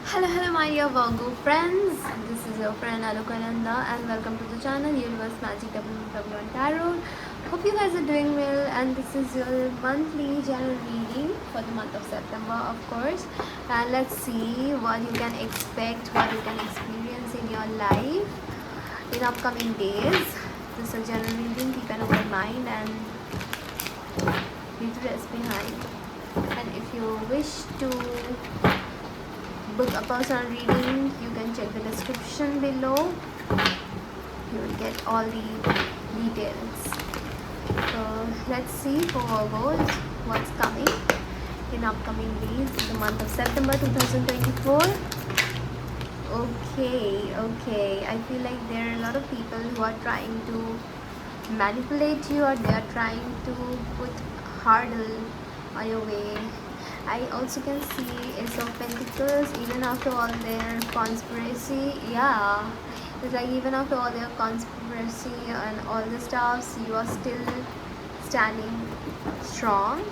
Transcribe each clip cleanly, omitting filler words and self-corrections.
Hello, my dear Virgo friends. This is your friend Alukananda, and welcome to the channel Universe Magic WW Tarot. Hope you guys are doing well, and this is your monthly general reading for the month of September, of course. And let's see what you can expect, what you can experience in your life in upcoming days. This is a general reading. Keep an open mind and leave the rest behind. And if you wish to book a personal reading, you can check the description below. You will get all the details. So let's see for Virgos what's coming in upcoming days in the month of September 2024. Okay, I feel like there are a lot of people who are trying to manipulate you, or they are trying to put hurdle on your way. I also can see Ace of Pentacles. Even after all their conspiracy, yeah, it's like even after all their conspiracy and all the stuffs, you are still standing strong.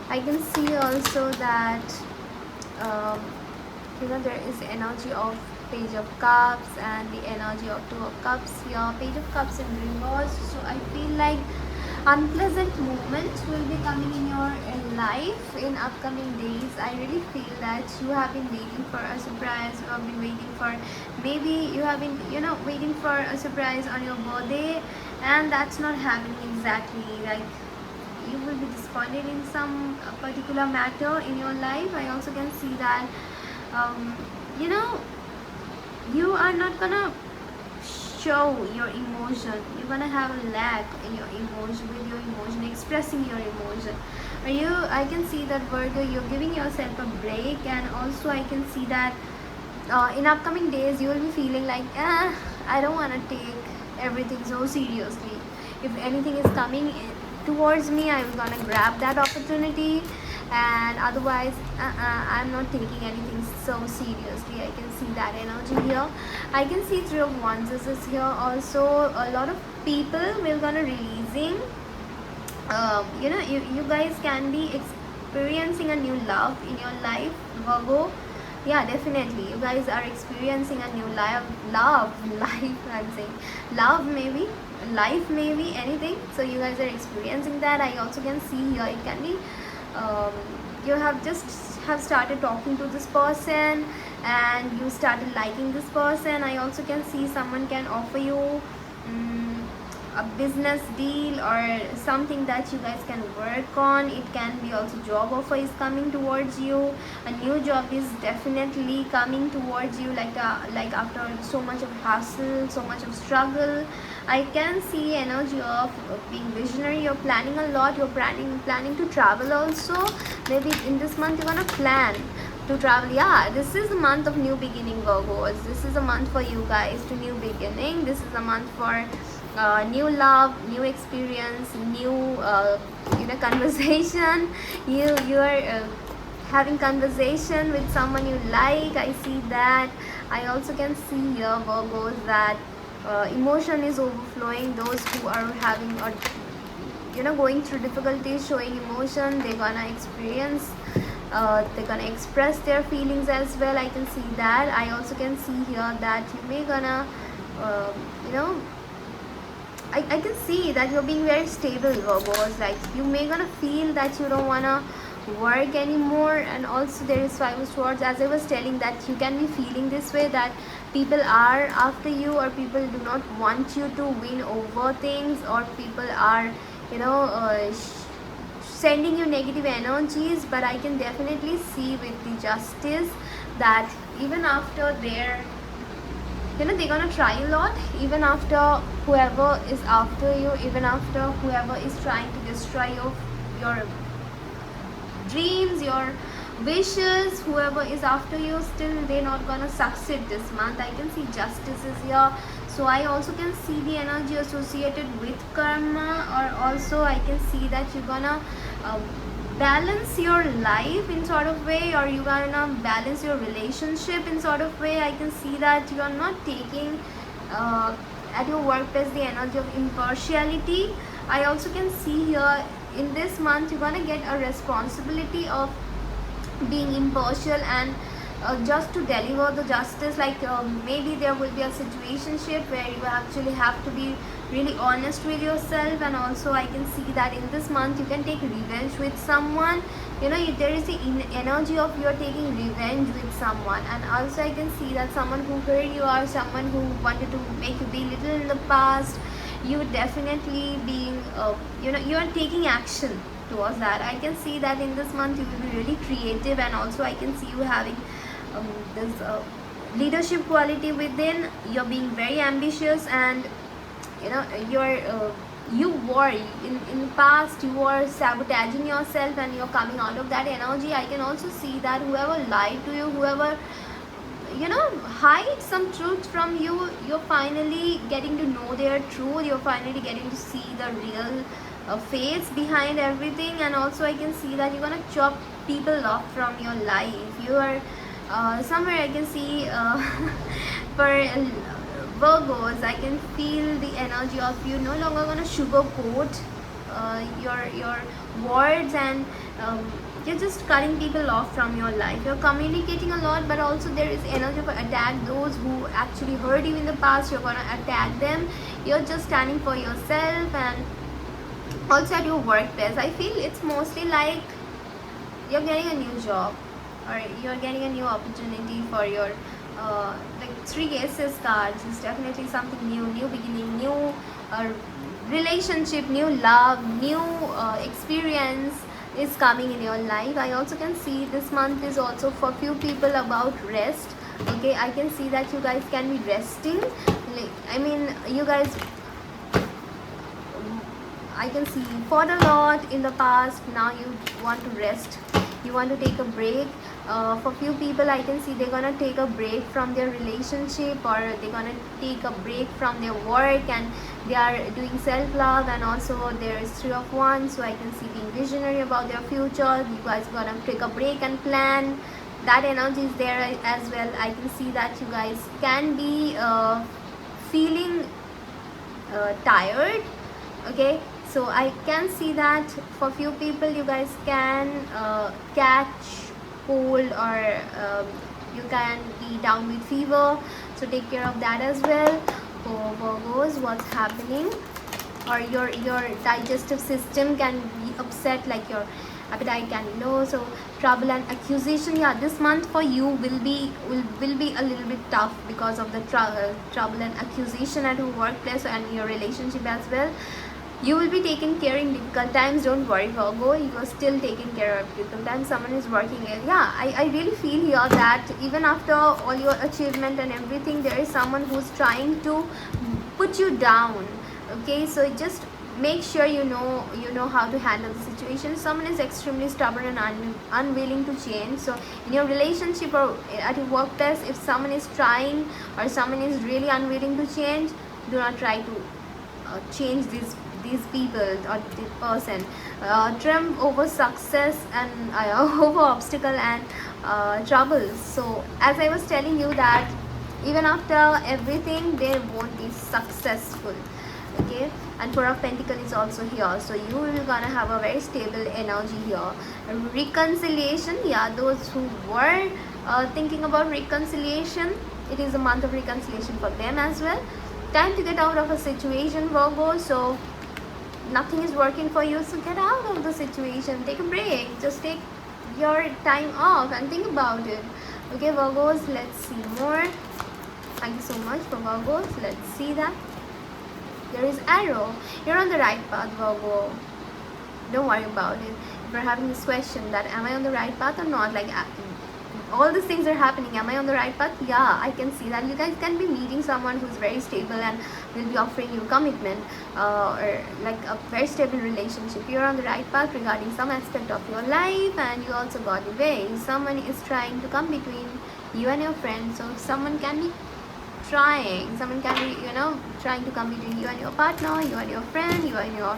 I can see also that there is energy of Page of Cups and the energy of Two of Cups here. Page of Cups in reverse. So I feel like unpleasant moments will be coming in your life in upcoming days. I really feel that you have been waiting for a surprise. You have been waiting for, maybe you have been waiting for a surprise on your birthday, and that's not happening exactly. Like, you will be disappointed in some particular matter in your life. I also can see that um, you know you are not gonna show your emotion. You're gonna have a lack in your emotion, with your emotion, expressing your emotion. I can see that Virgo, you're giving yourself a break. And also I can see that in upcoming days you will be feeling like, I don't want to take everything so seriously. If anything is coming towards me, I'm gonna grab that opportunity, and otherwise I'm not taking anything so seriously. I can see that energy here. I can see Three of Wands is here also. A lot of people will gonna releasing, you guys can be experiencing a new love in your life, Virgo. Yeah, definitely you guys are experiencing a new love life. I'm saying love, maybe life, maybe anything. So you guys are experiencing that. I also can see here it can be you have started talking to this person, and you started liking this person. I also can see someone can offer you a business deal or something that you guys can work on. It can be also job offer is coming towards you. A new job is definitely coming towards you, like after so much of hassle, so much of struggle. I can see energy of being visionary. You're planning a lot. You're planning to travel also. Maybe in this month you're gonna plan to travel. Yeah, this is a month of new beginning, Virgos. This is a month for you guys to new beginning. This is a month for new love, new experience, new conversation. You are having conversation with someone you like. I see that. I also can see here, Virgos, that emotion is overflowing. Those who are having or going through difficulties, showing emotion, they're gonna experience, they're gonna express their feelings as well. I can see that. I also can see here that you may gonna uh, you know I can see that you're being very stable, Virgos. Like, you may gonna feel that you don't wanna work anymore. And also there is Five of Swords. As I was telling, that you can be feeling this way, that people are after you, or people do not want you to win over things, or people are sending you negative energies. But I can definitely see with the Justice that even after their they're gonna try a lot. Even after whoever is after you, even after whoever is trying to destroy your dreams, your wishes, whoever is after you, still they're not gonna succeed this month. I can see Justice is here. So I also can see the energy associated with karma, or also I can see that you're gonna balance your life in sort of way, or you're gonna balance your relationship in sort of way. I can see that you are not taking at your workplace the energy of impartiality. I also can see here, in this month you're gonna get a responsibility of being impartial and just to deliver the justice. Like maybe there will be a situationship where you actually have to be really honest with yourself. And also I can see that in this month you can take revenge with someone. You know, there is the energy of you're taking revenge with someone. And also I can see that someone who hurt you or someone who wanted to make you belittle in the past, you definitely being you know, you are taking action towards that. I can see that in this month you will be really creative. And also I can see you having this leadership quality within. You're being very ambitious, and you know, you were in the past you were sabotaging yourself, and you're coming out of that energy. I can also see that whoever lied to you, whoever, you know, hide some truth from you, you're finally getting to know their truth. You're finally getting to see the real face behind everything. And also I can see that you're gonna chop people off from your life. You are somewhere I can see for Virgos, I can feel the energy of you no longer gonna sugarcoat your words. And you're just cutting people off from your life. You're communicating a lot, but also there is energy for attack those who actually hurt you in the past. You're gonna attack them. You're just standing for yourself. And also at your workplace, I feel it's mostly like you're getting a new job, or you're getting a new opportunity for your like 3 aces cards is definitely something new, new beginning, new relationship, new love, new experience is coming in your life. I also can see this month is also for few people about rest. Okay, I can see that you guys can be resting. Like, I mean, you guys, I can see you fought a lot in the past. Now you want to rest, you want to take a break. For few people I can see they're gonna take a break from their relationship, or they're gonna take a break from their work, and they are doing self-love. And also there is 3 of Wands, so I can see being visionary about their future. You guys gonna take a break and plan. That energy is there as well. I can see that you guys can be feeling tired. Okay, so I can see that for few people you guys can catch cold, or you can be down with fever, so take care of that as well. For Virgos, what's happening, or your digestive system can be upset, like your appetite can be low. So trouble and accusation, yeah, this month for you will be a little bit tough because of the trouble and accusation at your workplace and your relationship as well. You will be taken care in difficult times. Don't worry, Virgo, you are still taking care of difficult times. Someone is working it. Yeah, I really feel here that even after all your achievement and everything, there is someone who's trying to put you down. Okay, so just make sure you know how to handle the situation. Someone is extremely stubborn and unwilling to change. So in your relationship or at your workplace, if someone is trying or someone is really unwilling to change, do not try to change these people or the person. Triumph over success and over obstacle and troubles. So as I was telling you that even after everything they won't be successful. Okay, and 4 of Pentacles is also here, so you will gonna have a very stable energy here. Reconciliation, yeah, those who were thinking about reconciliation, it is a month of reconciliation for them as well. Time to get out of a situation, Virgo. So nothing is working for you, so get out of the situation, take a break, just take your time off and think about it. Okay, Virgos, let's see more. Thank you so much for Virgos. Let's see that there is arrow. You're on the right path, Virgo. Don't worry about it. If you're having this question that am I on the right path or not, like all these things are happening, am I on the right path? Yeah, I can see that you guys can be meeting someone who's very stable and will be offering you commitment or like a very stable relationship. You're on the right path regarding some aspect of your life, and you also got the way. Someone is trying to come between you and your friend. So someone can be trying to come between you and your partner, you and your friend, you and your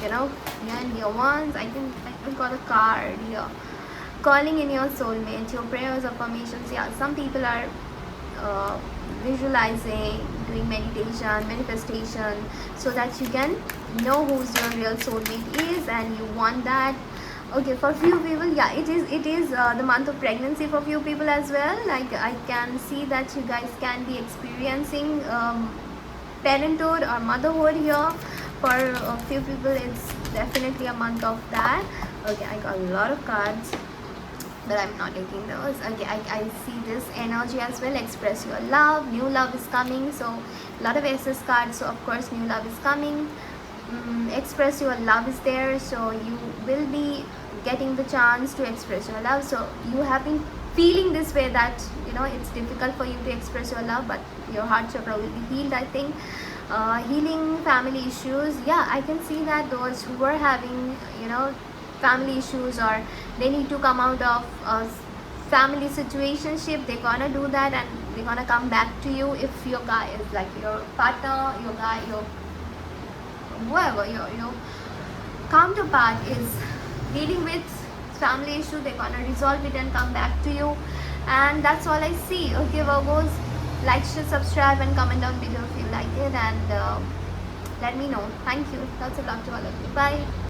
you and your ones. I got a card here. Calling in your soulmate, your prayers, affirmations. Yeah, some people are visualizing, doing meditation, manifestation, so that you can know who's your real soulmate is, and you want that Okay, for few people, yeah, it is the month of pregnancy for few people as well. Like I can see that you guys can be experiencing parenthood or motherhood here. For a few people, it's definitely a month of that. Okay, I got a lot of cards, but I'm not taking those. Okay, I see this energy as well. Express your love. New love is coming. So a lot of SS cards. So of course, new love is coming. Express your love is there. So you will be getting the chance to express your love. So you have been feeling this way that it's difficult for you to express your love, but your heart chakra will be healed, I think. Healing family issues, yeah, I can see that those who were having family issues, or they need to come out of a family situationship, they're gonna do that and they're gonna come back to you. If your guy is like your partner, your guy, your whoever, your counterpart is dealing with family issue, they're gonna resolve it and come back to you. And that's all I see. Okay, Virgos, like, share, subscribe and comment down below if you like it, and let me know. Thank you. Lots of love to all of you. Bye.